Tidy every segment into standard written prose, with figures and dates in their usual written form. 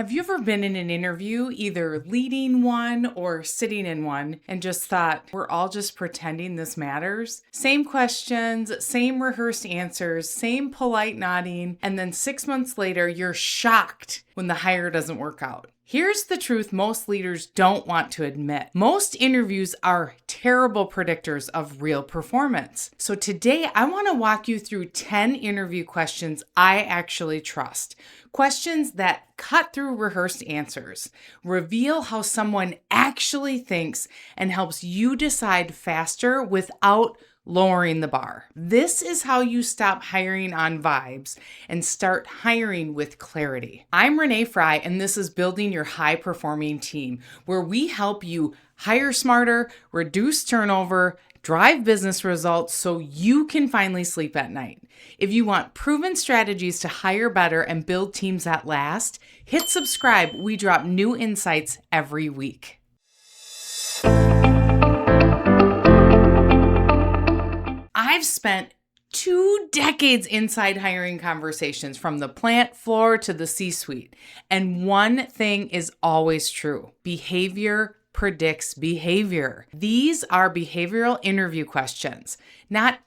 Have you ever been in an interview, either leading one or sitting in one, and just thought, we're all just pretending this matters? Same questions, same rehearsed answers, same polite nodding, and then 6 months later, you're shocked when the hire doesn't work out. Here's the truth most leaders don't want to admit. Most interviews are terrible predictors of real performance. So today, I want to walk you through 10 interview questions I actually trust. Questions that cut through rehearsed answers, reveal how someone actually thinks, and helps you decide faster without lowering the bar. This is how you stop hiring on vibes and start hiring with clarity. I'm Renee Frey, and this is Building Your High-Performing Team, where we help you hire smarter, reduce turnover, drive business results so you can finally sleep at night. If you want proven strategies to hire better and build teams that last, hit subscribe. We drop new insights every week. I've spent 2 decades inside hiring conversations from the plant floor to the C-suite. And one thing is always true. Behavior predicts behavior. These are behavioral interview questions, not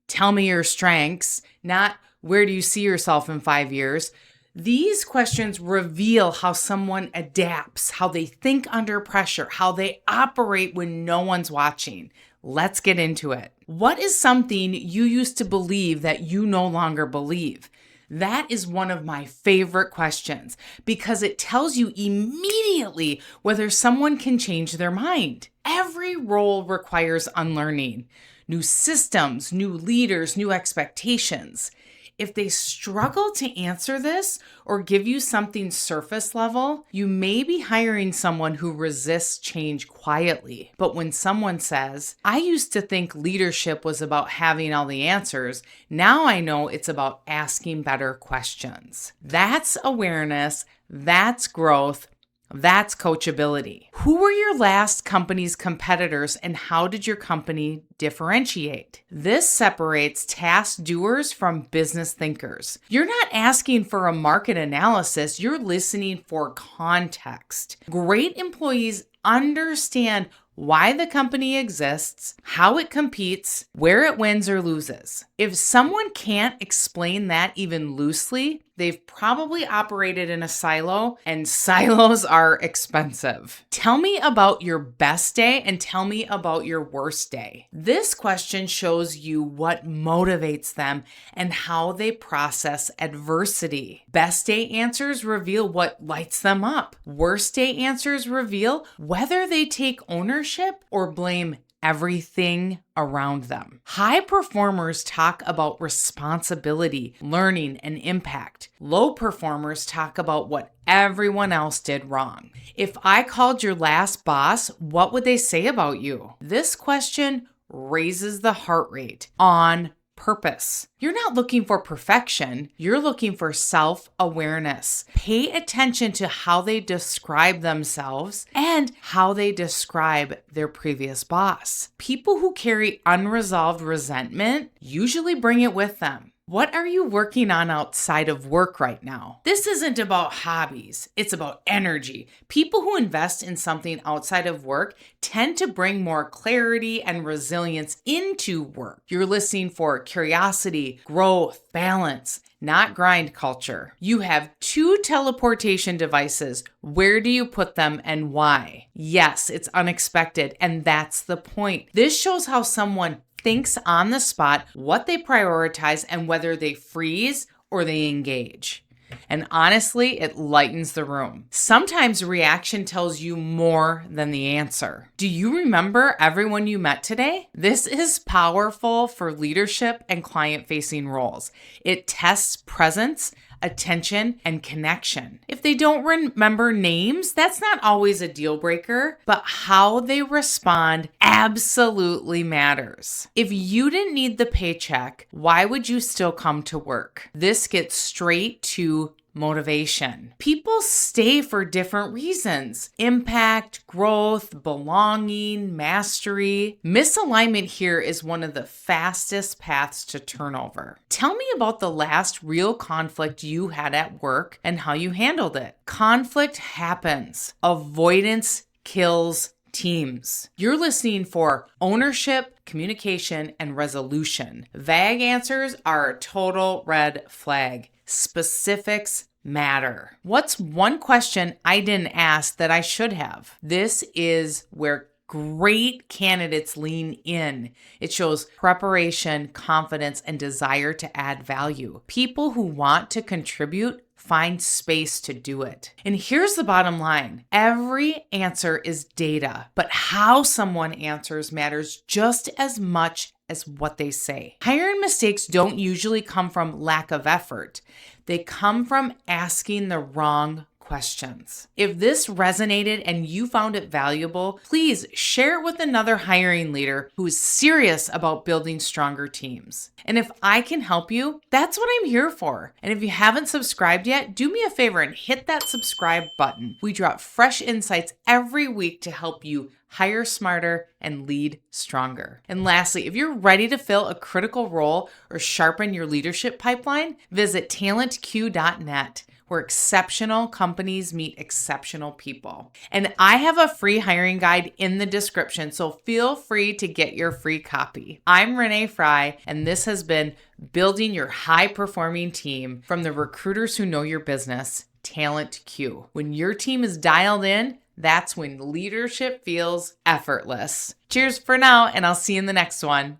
tell me your strengths, not where do you see yourself in 5 years. These questions reveal how someone adapts, how they think under pressure, how they operate when no one's watching. Let's get into it. What is something you used to believe that you no longer believe? That is one of my favorite questions because it tells you immediately whether someone can change their mind. Every role requires unlearning. New systems, new leaders, new expectations. If they struggle to answer this or give you something surface level, you may be hiring someone who resists change quietly. But when someone says, I used to think leadership was about having all the answers, now I know it's about asking better questions. That's awareness, that's growth, that's coachability. Who were your last company's competitors and how did your company differentiate? This separates task doers from business thinkers. You're not asking for a market analysis, you're listening for context. Great employees understand why the company exists, how it competes, where it wins or loses. If someone can't explain that even loosely, they've probably operated in a silo, and silos are expensive. Tell me about your best day and tell me about your worst day. This question shows you what motivates them and how they process adversity. Best day answers reveal what lights them up. Worst day answers reveal whether they take ownership or blame everything around them. High performers talk about responsibility, learning, and impact. Low performers talk about what everyone else did wrong. If I called your last boss, what would they say about you? This question raises the heart rate on purpose. You're not looking for perfection. You're looking for self-awareness. Pay attention to how they describe themselves and how they describe their previous boss. People who carry unresolved resentment usually bring it with them. What are you working on outside of work right now? This isn't about hobbies. It's about energy. People who invest in something outside of work tend to bring more clarity and resilience into work. You're listening for curiosity, growth, balance, not grind culture. You have 2 teleportation devices. Where do you put them and why? Yes, it's unexpected, and that's the point. This shows how someone thinks on the spot, what they prioritize, and whether they freeze or they engage. And honestly, it lightens the room. Sometimes reaction tells you more than the answer. Do you remember everyone you met today? This is powerful for leadership and client-facing roles. It tests presence, attention, and connection. If they don't remember names, that's not always a deal breaker, but how they respond absolutely matters. If you didn't need the paycheck, why would you still come to work? This gets straight to motivation. People stay for different reasons: impact, growth, belonging, mastery. Misalignment here is one of the fastest paths to turnover. Tell me about the last real conflict you had at work and how you handled it. Conflict happens. Avoidance kills teams. You're listening for ownership, communication, and resolution. Vague answers are a total red flag. Specifics matter. What's one question I didn't ask that I should have? This is where great candidates lean in. It shows preparation, confidence, and desire to add value. People who want to contribute find space to do it. And here's the bottom line. Every answer is data, but how someone answers matters just as much as what they say. Hiring mistakes don't usually come from lack of effort. They come from asking the wrong questions. If this resonated and you found it valuable, please share it with another hiring leader who is serious about building stronger teams. And if I can help you, that's what I'm here for. And if you haven't subscribed yet, do me a favor and hit that subscribe button. We drop fresh insights every week to help you hire smarter and lead stronger. And lastly, if you're ready to fill a critical role or sharpen your leadership pipeline, visit TalentQ.net, where exceptional companies meet exceptional people. And I have a free hiring guide in the description, so feel free to get your free copy. I'm Renee Frey, and this has been Building Your High-Performing Team from the recruiters who know your business, TalentQ. When your team is dialed in, that's when leadership feels effortless. Cheers for now, and I'll see you in the next one.